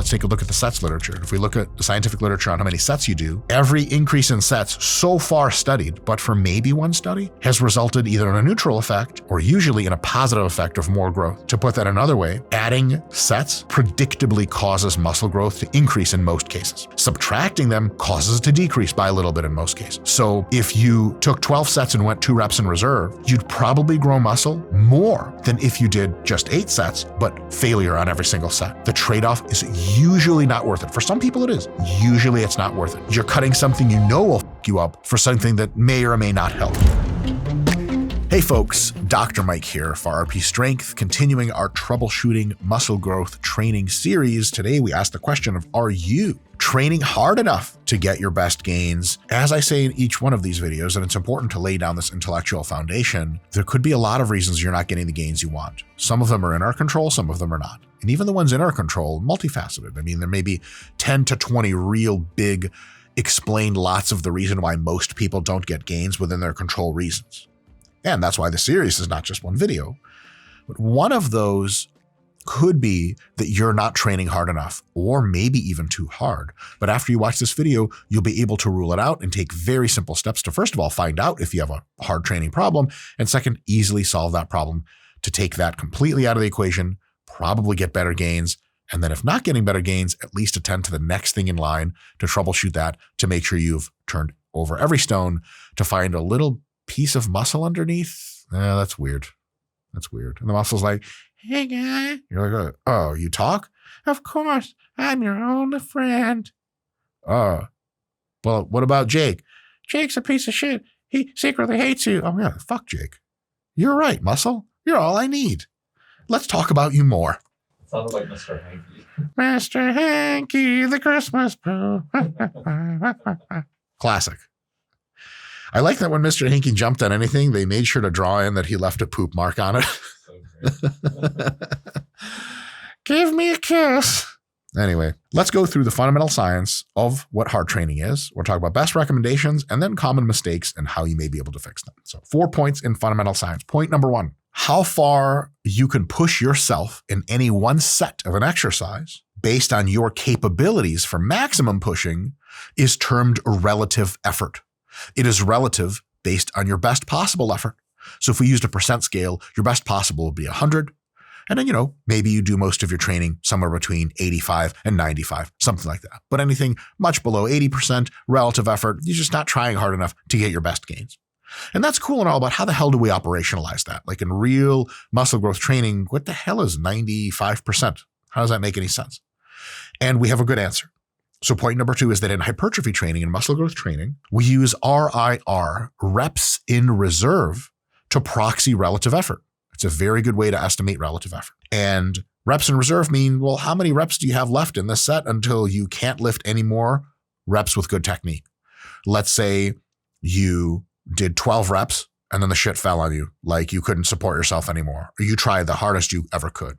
let's take a look at the sets literature. If we look at the scientific literature on how many sets you do, every increase in sets so far studied, but for maybe one study, has resulted either in a neutral effect or usually in a positive effect of more growth. To put that another way, adding sets predictably causes muscle growth to increase in most cases. Subtracting them causes it to decrease by a little bit in most cases. So if you took 12 sets and went 2 reps in reserve, you'd probably grow muscle more than if you did just 8 sets, but failure on every single set. The trade-off is usually not worth it. For some people it is. Usually it's not worth it. You're cutting something you know will f you up for something that may or may not help. Hey folks, Dr. Mike here for RP Strength, continuing our troubleshooting muscle growth training series. Today we ask the question of, are you training hard enough to get your best gains? As I say in each one of these videos, and it's important to lay down this intellectual foundation, there could be a lot of reasons you're not getting the gains you want. Some of them are in our control, some of them are not. And even the ones in our control, multifaceted. I mean, there may be 10 to 20 real big, explained lots of the reason why most people don't get gains within their control reasons. And that's why the series is not just one video. But one of those could be that you're not training hard enough, or maybe even too hard. But after you watch this video, you'll be able to rule it out and take very simple steps to, first of all, find out if you have a hard training problem, and second, easily solve that problem to take that completely out of the equation, probably get better gains, and then if not getting better gains, at least attend to the next thing in line to troubleshoot that, to make sure you've turned over every stone to find a little piece of muscle underneath. That's weird. That's weird. And the muscle's like, hey guy. You're like, oh, you talk? Of course, I'm your only friend. Well, what about Jake? Jake's a piece of shit. He secretly hates you. Oh yeah, fuck Jake. You're right, muscle. You're all I need. Let's talk about you more. It sounded like Mr. Hanky. Mr. Hanky, the Christmas poo. Classic. I like that when Mr. Hanky jumped on anything, they made sure to draw in that he left a poop mark on it. Give me a kiss. Anyway, let's go through the fundamental science of what hard training is. We'll talk about best recommendations and then common mistakes and how you may be able to fix them. So 4 points in fundamental science. Point number 1, how far you can push yourself in any one set of an exercise based on your capabilities for maximum pushing is termed relative effort. It is relative based on your best possible effort. So if we used a percent scale, your best possible would be 100. And then, maybe you do most of your training somewhere between 85 and 95, something like that. But anything much below 80% relative effort, you're just not trying hard enough to get your best gains. And that's cool and all, but how the hell do we operationalize that? Like in real muscle growth training, what the hell is 95%? How does that make any sense? And we have a good answer. So point number 2 is that in hypertrophy training and muscle growth training, we use RIR, reps in reserve, to proxy relative effort. It's a very good way to estimate relative effort. And reps in reserve mean, well, how many reps do you have left in this set until you can't lift any more reps with good technique? Let's say you did 12 reps and then the shit fell on you, like you couldn't support yourself anymore, or you tried the hardest you ever could.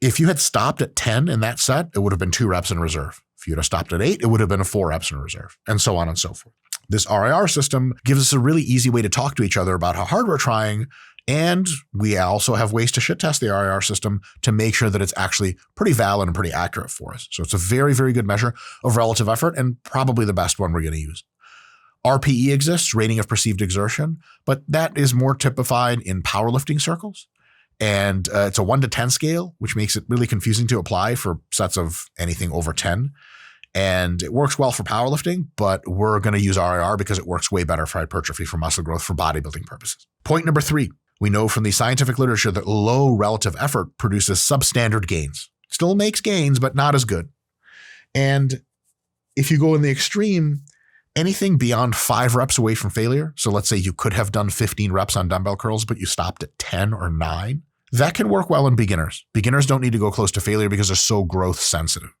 If you had stopped at 10 in that set, it would have been 2 reps in reserve. If you'd have stopped at 8, it would have been 4 reps in reserve, and so on and so forth. This RIR system gives us a really easy way to talk to each other about how hard we're trying, and we also have ways to shit test the RIR system to make sure that it's actually pretty valid and pretty accurate for us. So it's a very, very good measure of relative effort and probably the best one we're going to use. RPE exists, rating of perceived exertion, but that is more typified in powerlifting circles. And it's a 1 to 10 scale, which makes it really confusing to apply for sets of anything over 10. And it works well for powerlifting, but we're going to use RIR because it works way better for hypertrophy, for muscle growth, for bodybuilding purposes. Point number 3, we know from the scientific literature that low relative effort produces substandard gains. Still makes gains, but not as good. And if you go in the extreme, anything beyond 5 reps away from failure, so let's say you could have done 15 reps on dumbbell curls, but you stopped at 10 or 9, that can work well in beginners. Beginners don't need to go close to failure because they're so growth sensitive.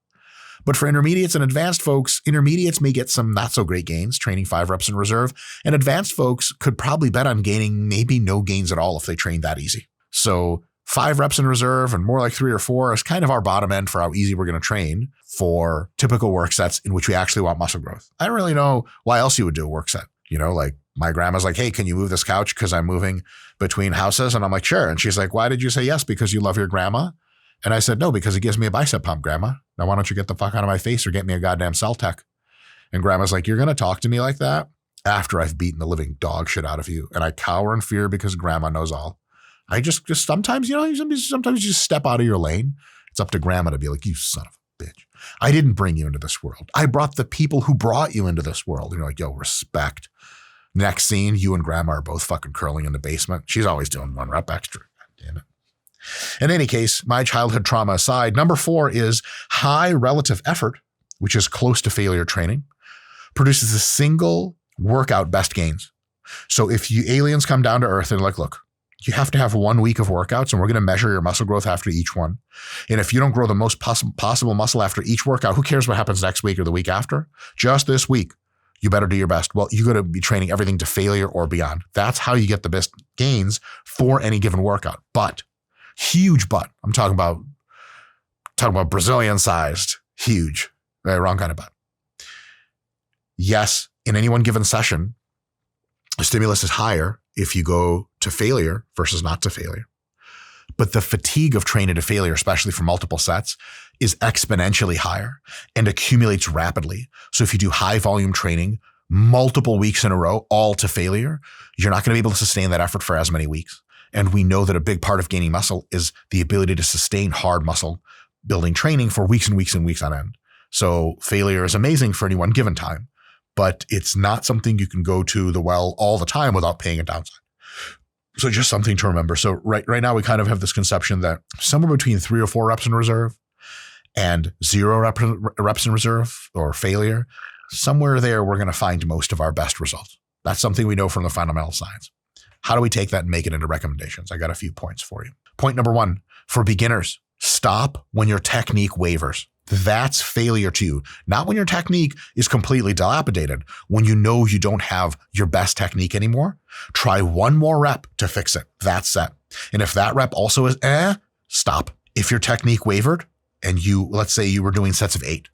But for intermediates and advanced folks, intermediates may get some not so great gains, training 5 reps in reserve, and advanced folks could probably bet on gaining maybe no gains at all if they train that easy. So 5 reps in reserve and more like 3 or 4 is kind of our bottom end for how easy we're going to train for typical work sets in which we actually want muscle growth. I don't really know why else you would do a work set. Like my grandma's like, hey, can you move this couch? Because I'm moving between houses. And I'm like, sure. And she's like, why did you say yes? Because you love your grandma? And I said, no, because it gives me a bicep pump, Grandma. Now, why don't you get the fuck out of my face or get me a goddamn cell tech? And grandma's like, you're going to talk to me like that after I've beaten the living dog shit out of you. And I cower in fear because grandma knows all. I just sometimes, sometimes you just step out of your lane. It's up to grandma to be like, you son of a bitch. I didn't bring you into this world. I brought the people who brought you into this world. And you're like, yo, respect. Next scene, you and grandma are both fucking curling in the basement. She's always doing 1 rep extra. God damn it. In any case, my childhood trauma aside, number 4 is high relative effort, which is close to failure training, produces a single workout best gains. So if you aliens come down to earth and like, look, you have to have 1 week of workouts and we're going to measure your muscle growth after each one. And if you don't grow the most possible muscle after each workout, who cares what happens next week or the week after? Just this week, you better do your best. Well, you got to be training everything to failure or beyond. That's how you get the best gains for any given workout. But, huge but, I'm talking about Brazilian sized, huge, wrong kind of but. Yes, in any one given session, the stimulus is higher if you go to failure versus not to failure. But the fatigue of training to failure, especially for multiple sets, is exponentially higher and accumulates rapidly. So if you do high volume training, multiple weeks in a row, all to failure, you're not going to be able to sustain that effort for as many weeks. And we know that a big part of gaining muscle is the ability to sustain hard muscle building training for weeks and weeks and weeks on end. So failure is amazing for any one given time, but it's not something you can go to the well all the time without paying a downside. So just something to remember. So right now we kind of have this conception that somewhere between 3 or 4 reps in reserve and 0 reps in reserve or failure, somewhere there we're going to find most of our best results. That's something we know from the fundamental science. How do we take that and make it into recommendations? I got a few points for you. Point number 1, for beginners, stop when your technique wavers. That's failure to you. Not when your technique is completely dilapidated. When you know you don't have your best technique anymore, try 1 more rep to fix it. That's it. And if that rep also is stop. If your technique wavered and let's say you were doing sets of 8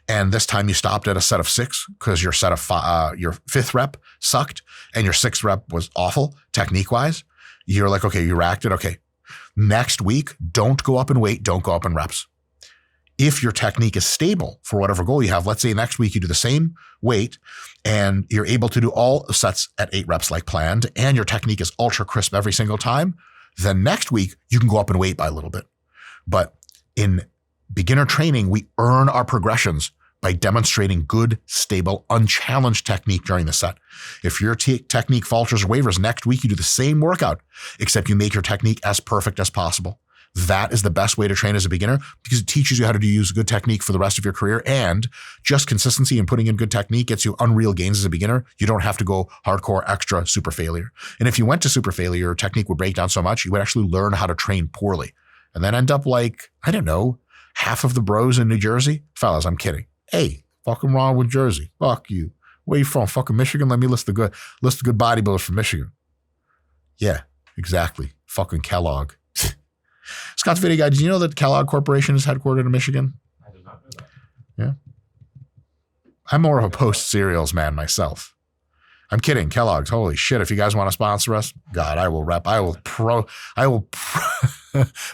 and this time you stopped at a set of 6 because your set of your 5th rep sucked and your 6th rep was awful technique wise, you're like, okay, you racked it. Okay. Next week, don't go up in weight. Don't go up in reps. If your technique is stable for whatever goal you have, let's say next week you do the same weight and you're able to do all sets at 8 reps like planned and your technique is ultra crisp every single time, then next week you can go up in weight by a little bit. But in beginner training, we earn our progressions by demonstrating good, stable, unchallenged technique during the set. If your technique falters or wavers, next week you do the same workout, except you make your technique as perfect as possible. That is the best way to train as a beginner because it teaches you how to use good technique for the rest of your career, and just consistency and putting in good technique gets you unreal gains as a beginner. You don't have to go hardcore, extra, super failure. And if you went to super failure, your technique would break down so much, you would actually learn how to train poorly and then end up like, I don't know, half of the bros in New Jersey. Fellas, I'm kidding. Hey, fucking wrong with Jersey. Fuck you. Where you from? Fucking Michigan? Let me list the good bodybuilders from Michigan. Yeah, exactly. Fucking Kellogg. Scott's Video Guy, did you know that Kellogg Corporation is headquartered in Michigan? I did not know that. Yeah. I'm more of a post cereals man myself. I'm kidding. Kellogg's, holy shit. If you guys want to sponsor us, God, I will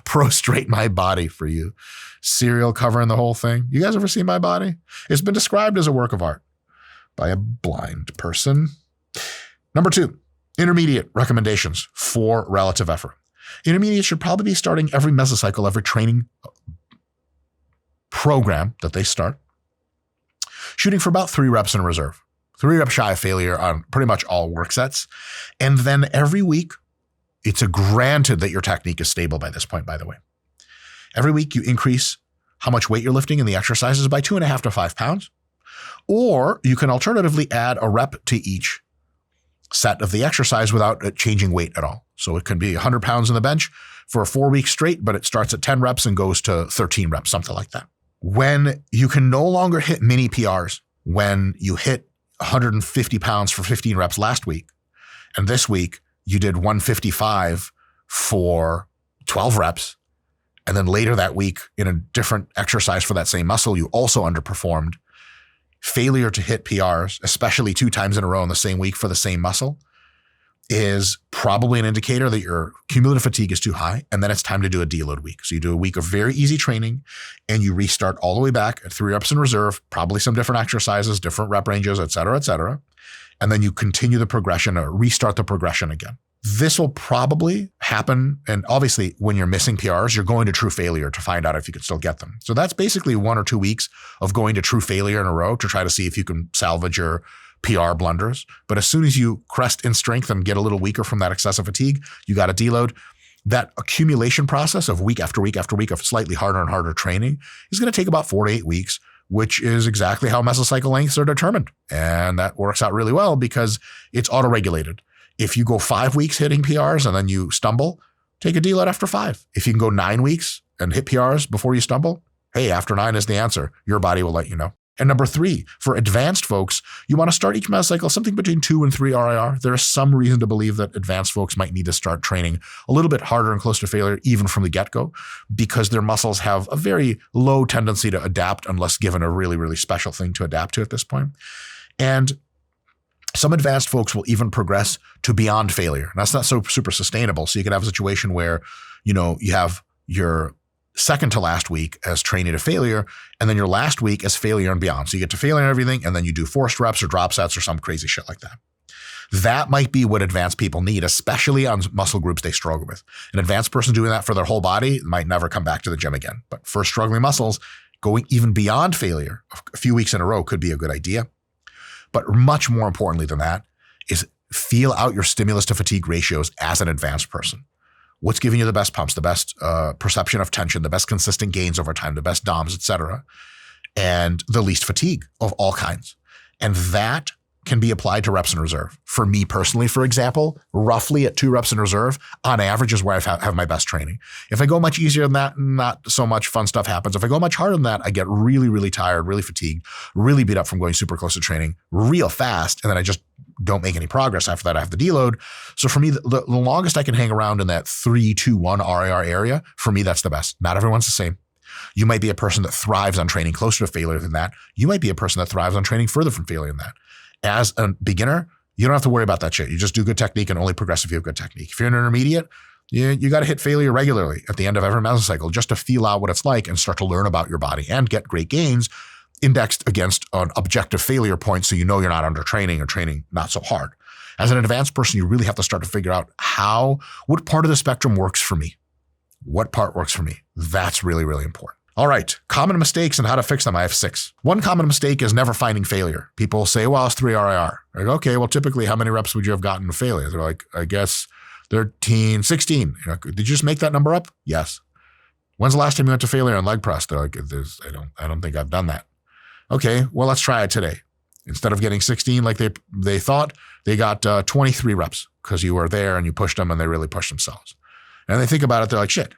prostrate my body for you. Cereal covering the whole thing. You guys ever seen my body? It's been described as a work of art by a blind person. Number 2, intermediate recommendations for relative effort. Intermediate should probably be starting every mesocycle, every training program that they start, shooting for about 3 reps in reserve, 3 reps shy of failure on pretty much all work sets. And then every week, it's a granted that your technique is stable by this point, by the way. Every week you increase how much weight you're lifting in the exercises by 2.5 to 5 pounds, or you can alternatively add a rep to each set of the exercise without changing weight at all. So it can be 100 pounds in the bench for 4 weeks straight, but it starts at 10 reps and goes to 13 reps, something like that. When you can no longer hit mini PRs, when you hit 150 pounds for 15 reps last week, and this week you did 155 for 12 reps, and then later that week in a different exercise for that same muscle, you also underperformed, failure to hit PRs, especially 2 times in a row in the same week for the same muscle, is probably an indicator that your cumulative fatigue is too high, and then it's time to do a deload week. So you do a week of very easy training, and you restart all the way back at 3 reps in reserve, probably some different exercises, different rep ranges, et cetera, and then you continue the progression or restart the progression again. This will probably happen, and obviously when you're missing PRs, you're going to true failure to find out if you can still get them. So that's basically 1 or 2 weeks of going to true failure in a row to try to see if you can salvage your PR blunders. But as soon as you crest in strength and get a little weaker from that excessive fatigue, you got to deload. That accumulation process of week after week after week of slightly harder and harder training is going to take about 4 to 8 weeks, which is exactly how mesocycle lengths are determined. And that works out really well because it's auto-regulated. If you go 5 weeks hitting PRs and then you stumble, take a deload after 5. If you can go 9 weeks and hit PRs before you stumble, hey, after 9 is the answer. Your body will let you know. And number 3, for advanced folks, you want to start each mesocycle something between 2 and 3 RIR. There is some reason to believe that advanced folks might need to start training a little bit harder and close to failure even from the get-go because their muscles have a very low tendency to adapt unless given a really, really special thing to adapt to at this point. And some advanced folks will even progress to beyond failure. And that's not so super sustainable. So you can have a situation where, you have your second to last week as training to failure, and then your last week as failure and beyond. So you get to failure and everything, and then you do forced reps or drop sets or some crazy shit like that. That might be what advanced people need, especially on muscle groups they struggle with. An advanced person doing that for their whole body might never come back to the gym again. But for struggling muscles, going even beyond failure a few weeks in a row could be a good idea. But much more importantly than that is feel out your stimulus to fatigue ratios as an advanced person. What's giving you the best pumps, the best perception of tension, the best consistent gains over time, the best DOMs, et cetera, and the least fatigue of all kinds. And that can be applied to reps in reserve. For me personally, for example, roughly at 2 reps in reserve, on average is where I have my best training. If I go much easier than that, not so much fun stuff happens. If I go much harder than that, I get really, really tired, really fatigued, really beat up from going super close to training real fast, and then I just don't make any progress. After that, I have to deload. So for me, the longest I can hang around in that 3-2-1 RIR area, for me, that's the best. Not everyone's the same. You might be a person that thrives on training closer to failure than that. You might be a person that thrives on training further from failure than that. As a beginner, you don't have to worry about that shit. You just do good technique and only progress if you have good technique. If you're an intermediate, you got to hit failure regularly at the end of every mesocycle just to feel out what it's like and start to learn about your body and get great gains indexed against an objective failure point so you know you're not under training or training not so hard. As an advanced person, you really have to start to figure out what part of the spectrum works for me. What part works for me? That's really, really important. All right, common mistakes and how to fix them. I have 6. One common mistake is never finding failure. People say, well, it's 3 RIR. Like, okay, well, typically how many reps would you have gotten to failure? They're like, I guess 13, 16. Did you just make that number up? Yes. When's the last time you went to failure on leg press? They're like, I don't think I've done that. Okay, well, let's try it today. Instead of getting 16 like they thought, they got 23 reps because you were there and you pushed them and they really pushed themselves. And they think about it, they're like, shit,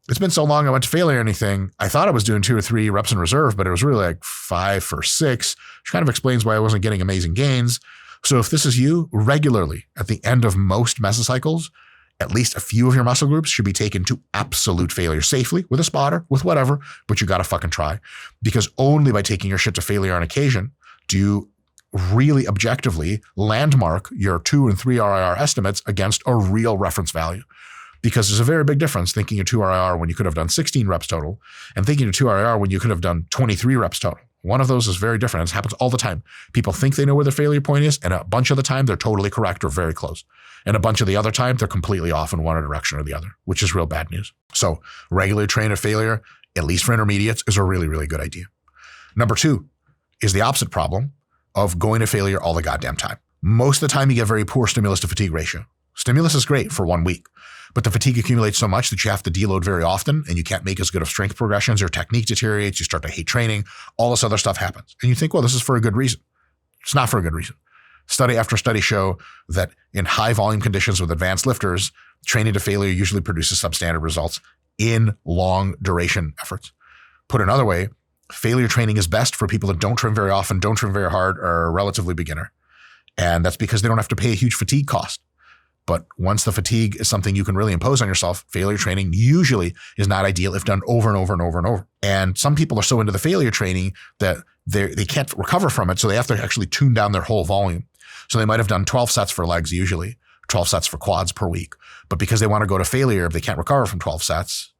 it's been so long I went to failure or anything. I thought I was doing 2 or 3 reps in reserve, but it was really like 5 or 6, which kind of explains why I wasn't getting amazing gains. So if this is you, regularly at the end of most mesocycles, at least a few of your muscle groups should be taken to absolute failure safely with a spotter, with whatever, but you got to fucking try. Because only by taking your shit to failure on occasion do you really objectively landmark your 2 and 3 RIR estimates against a real reference value. Because there's a very big difference thinking of 2 RIR when you could have done 16 reps total and thinking of 2 RIR when you could have done 23 reps total. One of those is very different. It happens all the time. People think they know where their failure point is, and a bunch of the time they're totally correct or very close. And a bunch of the other time they're completely off in one direction or the other, which is real bad news. So regularly train at failure, at least for intermediates, is a really, really good idea. Number 2 is the opposite problem of going to failure all the goddamn time. Most of the time you get very poor stimulus to fatigue ratio. Stimulus is great for 1 week, but the fatigue accumulates so much that you have to deload very often and you can't make as good of strength progressions. Your technique deteriorates. You start to hate training. All this other stuff happens. And you think, well, this is for a good reason. It's not for a good reason. Study after study show that in high volume conditions with advanced lifters, training to failure usually produces substandard results in long duration efforts. Put another way, failure training is best for people that don't train very often, don't train very hard, or are relatively beginner. And that's because they don't have to pay a huge fatigue cost. But once the fatigue is something you can really impose on yourself, failure training usually is not ideal if done over and over and over and over. And some people are so into the failure training that they can't recover from it. So they have to actually tune down their whole volume. So they might have done 12 sets for legs usually, 12 sets for quads per week. But because they want to go to failure, if they can't recover from 12 sets,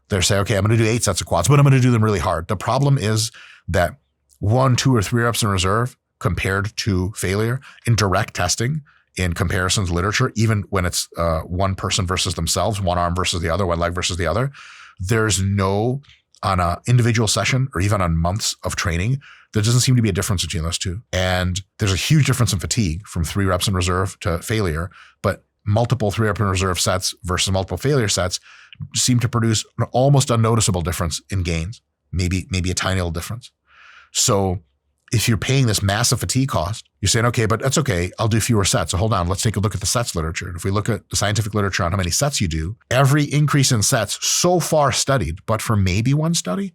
they're saying, okay, I'm going to do 8 sets of quads, but I'm going to do them really hard. The problem is that 1, 2, or 3 reps in reserve compared to failure in direct testing, in comparisons literature, even when it's one person versus themselves, one arm versus the other, one leg versus the other, there's no, on an individual session or even on months of training, there doesn't seem to be a difference between those two. And there's a huge difference in fatigue from 3 reps in reserve to failure, but multiple 3 rep in reserve sets versus multiple failure sets seem to produce an almost unnoticeable difference in gains, maybe a tiny little difference. So if you're paying this massive fatigue cost, you're saying, okay, but that's okay, I'll do fewer sets. So hold on, let's take a look at the sets literature. If we look at the scientific literature on how many sets you do, every increase in sets so far studied, but for maybe one study,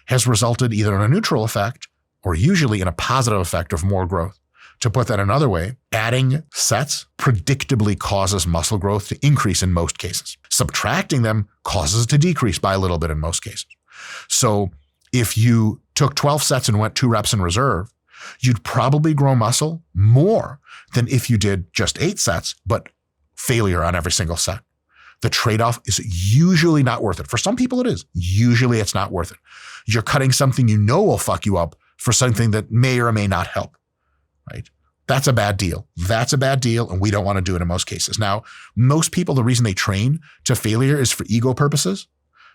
has resulted either in a neutral effect or usually in a positive effect of more growth. To put that another way, adding sets predictably causes muscle growth to increase in most cases. Subtracting them causes it to decrease by a little bit in most cases. So if you took 12 sets and went 2 reps in reserve, you'd probably grow muscle more than if you did just 8 sets, but failure on every single set. The trade-off is usually not worth it. For some people it is. Usually it's not worth it. You're cutting something you know will fuck you up for something that may or may not help, right? That's a bad deal. That's a bad deal, and we don't want to do it in most cases. Now, most people, the reason they train to failure is for ego purposes.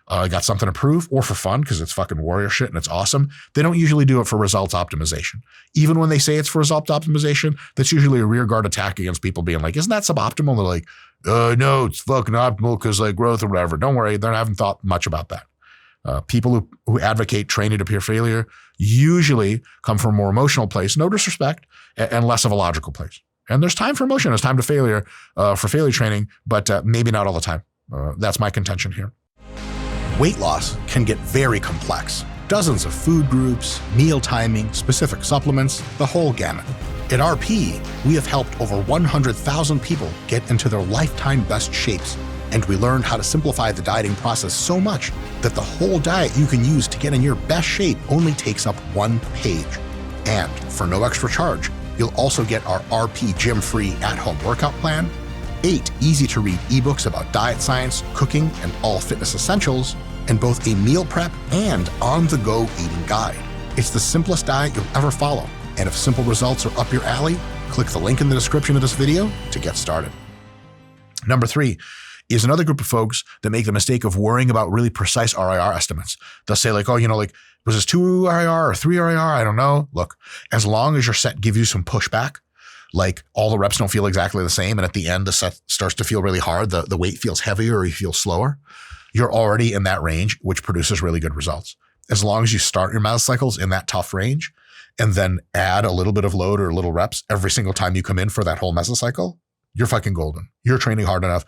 I got something to prove, or for fun because it's fucking warrior shit and it's awesome. They don't usually do it for results optimization. Even when they say it's for result optimization, that's usually a rear guard attack against people being like, isn't that suboptimal? They're like, no, it's fucking optimal because like growth or whatever. Don't worry, they haven't thought much about that. People who advocate training to pure failure usually come from a more emotional place, no disrespect, and less of a logical place. And there's time for emotion, there's time to failure for failure training, but maybe not all the time. That's my contention here. Weight loss can get very complex. Dozens of food groups, meal timing, specific supplements, the whole gamut. At RP, we have helped over 100,000 people get into their lifetime best shapes. And we learned how to simplify the dieting process so much that the whole diet you can use to get in your best shape only takes up 1 page. And for no extra charge, you'll also get our RP Gym-Free at-home workout plan, 8 easy-to-read ebooks about diet science, cooking, and all fitness essentials, and both a meal prep and on-the-go eating guide. It's the simplest diet you'll ever follow. And if simple results are up your alley, click the link in the description of this video to get started. Number 3 is another group of folks that make the mistake of worrying about really precise RIR estimates. They'll say like, oh, was this 2 RIR or 3 RIR? I don't know. Look, as long as your set gives you some pushback, like all the reps don't feel exactly the same, and at the end the set starts to feel really hard, the weight feels heavier or you feel slower, you're already in that range, which produces really good results. As long as you start your mesocycles in that tough range and then add a little bit of load or little reps every single time you come in for that whole mesocycle, you're fucking golden. You're training hard enough.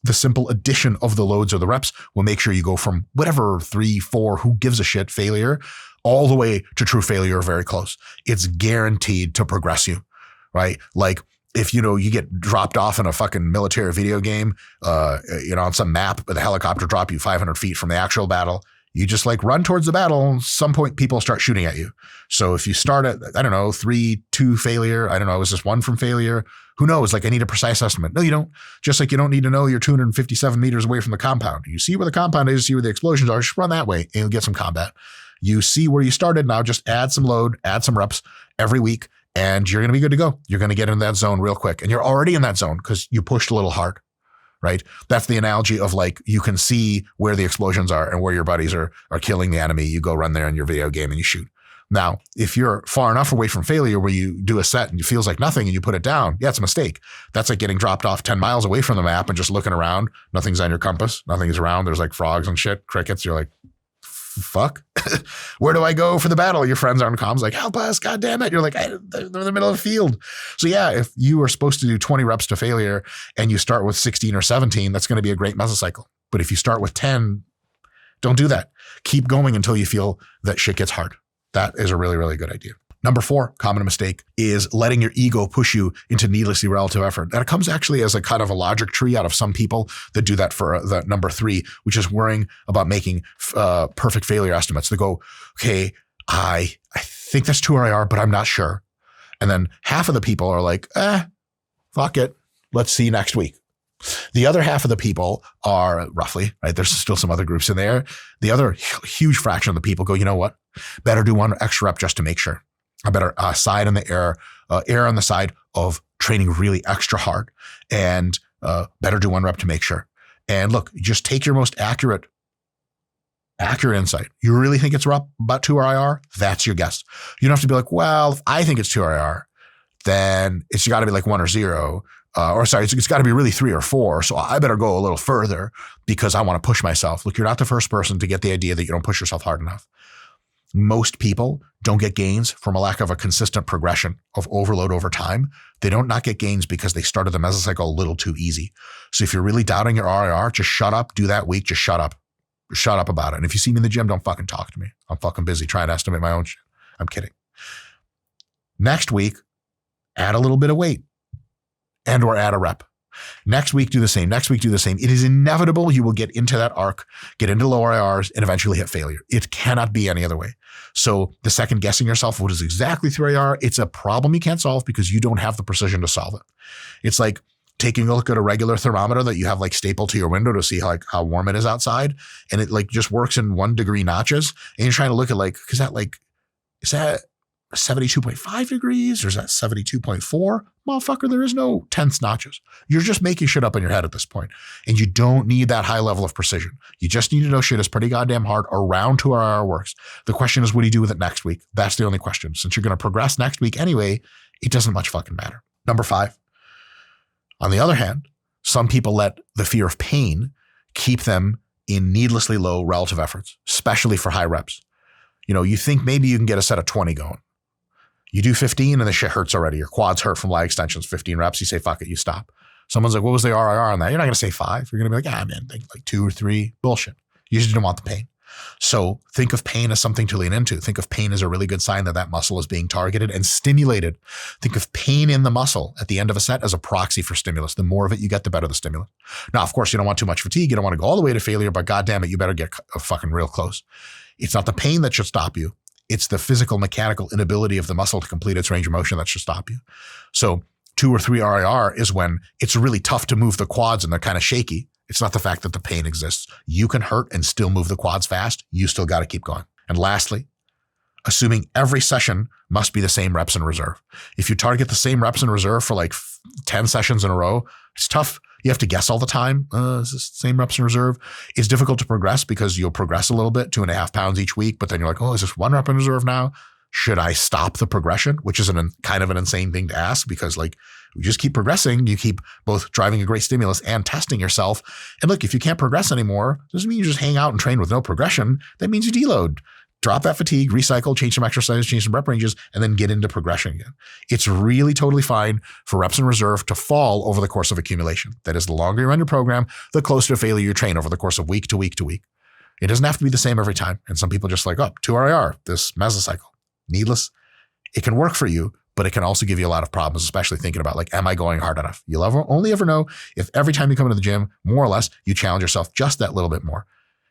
The simple addition of the loads or the reps will make sure you go from whatever 3, 4, who gives a shit failure, all the way to true failure or very close. It's guaranteed to progress you, right? Like if, you get dropped off in a fucking military video game, on some map with a helicopter drop you 500 feet from the actual battle, you just like run towards the battle. At some point people start shooting at you. So if you start at, 3, 2 failure, is this 1 from failure? Who knows? Like I need a precise estimate. No, you don't. Just like you don't need to know you're 257 meters away from the compound. You see where the compound is, see where the explosions are, just run that way and you'll get some combat. You see where you started. Now just add some load, add some reps every week, and you're going to be good to go. You're going to get into that zone real quick. And you're already in that zone because you pushed a little hard, right? That's the analogy of like, you can see where the explosions are and where your buddies are killing the enemy. You go run there in your video game and you shoot. Now, if you're far enough away from failure where you do a set and it feels like nothing and you put it down, yeah, it's a mistake. That's like getting dropped off 10 miles away from the map and just looking around. Nothing's on your compass. Nothing's around. There's like frogs and shit, crickets. You're like, fuck, where do I go for the battle? Your friends are on comms like, help us, God damn it. You're like, they're in the middle of the field. So yeah, if you are supposed to do 20 reps to failure and you start with 16 or 17, that's going to be a great mesocycle. But if you start with 10, don't do that. Keep going until you feel that shit gets hard. That is a really, really good idea. Number 4 common mistake is letting your ego push you into needlessly relative effort. And it comes actually as a kind of a logic tree out of some people that do that for the number 3, which is worrying about making perfect failure estimates. They go, okay, I think that's 2RIR, but I'm not sure. And then half of the people are like, fuck it. Let's see next week. The other half of the people are roughly, right? There's still some other groups in there. The other huge fraction of the people go, you know what? Better do one extra rep just to make sure. I better err on the side of training really extra hard, and better do one rep to make sure. And look, just take your most accurate insight. You really think it's about 2RIR? That's your guess. You don't have to be like, well, if I think it's 2RIR, then it's got to be like 1 or 0. It's got to be really 3 or 4. So I better go a little further because I want to push myself. Look, you're not the first person to get the idea that you don't push yourself hard enough. Most people don't get gains from a lack of a consistent progression of overload over time. They don't not get gains because they started the mesocycle a little too easy. So if you're really doubting your RIR, just shut up, do that week, just shut up. Shut up about it. And if you see me in the gym, don't fucking talk to me. I'm fucking busy trying to estimate my own shit. I'm kidding. Next week, add a little bit of weight and or add a rep. Next week, do the same. Next week, do the same. It is inevitable you will get into that arc, get into low RIRs, and eventually hit failure. It cannot be any other way. So the second guessing yourself, what is exactly 3RIR? It's a problem you can't solve because you don't have the precision to solve it. It's like taking a look at a regular thermometer that you have like stapled to your window to see how warm it is outside. And it like just works in 1 degree notches. And you're trying to look at like, is that 72.5 degrees or is that 72.4? Motherfucker, there is no tenths notches. You're just making shit up in your head at this point. And you don't need that high level of precision. You just need to know shit is pretty goddamn hard around 2RIR works. The question is, what do you do with it next week? That's the only question. Since you're going to progress next week anyway, it doesn't much fucking matter. Number 5. On the other hand, some people let the fear of pain keep them in needlessly low relative efforts, especially for high reps. You know, you think maybe you can get a set of 20 going. You do 15 and the shit hurts already. Your quads hurt from lag extensions, 15 reps. You say, fuck it, you stop. Someone's like, what was the RIR on that? You're not going to say 5. You're going to be like, man, think like 2 or 3. Bullshit. You just don't want the pain. So think of pain as something to lean into. Think of pain as a really good sign that that muscle is being targeted and stimulated. Think of pain in the muscle at the end of a set as a proxy for stimulus. The more of it you get, the better the stimulus. Now, of course, you don't want too much fatigue. You don't want to go all the way to failure, but goddamn it, you better get fucking real close. It's not the pain that should stop you. It's the physical, mechanical inability of the muscle to complete its range of motion that should stop you. So 2 or 3 RIR is when it's really tough to move the quads and they're kind of shaky. It's not the fact that the pain exists. You can hurt and still move the quads fast. You still got to keep going. And lastly, assuming every session must be the same reps in reserve. If you target the same reps in reserve for like 10 sessions in a row, it's tough. You have to guess all the time. Is this the same reps in reserve? It's difficult to progress because you'll progress a little bit, 2.5 pounds each week, but then you're like, oh, is this 1 rep in reserve now? Should I stop the progression? Which is kind of an insane thing to ask because like you just keep progressing. You keep both driving a great stimulus and testing yourself. And look, if you can't progress anymore, doesn't mean you just hang out and train with no progression. That means you deload. Drop that fatigue, recycle, change some exercises, change some rep ranges, and then get into progression again. It's really totally fine for reps in reserve to fall over the course of accumulation. That is, the longer you run your program, the closer to failure you train over the course of week to week to week. It doesn't have to be the same every time. And some people just like, 2RIR, this mesocycle. Needless. It can work for you, but it can also give you a lot of problems, especially thinking about like, am I going hard enough? You'll only ever know if every time you come into the gym, more or less, you challenge yourself just that little bit more.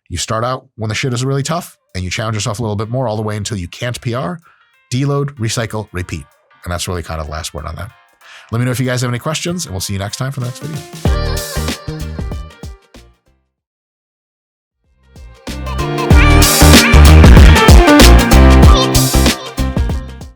You start out when the shit is really tough and you challenge yourself a little bit more all the way until you can't PR, deload, recycle, repeat. And that's really kind of the last word on that. Let me know if you guys have any questions and we'll see you next time for the next video.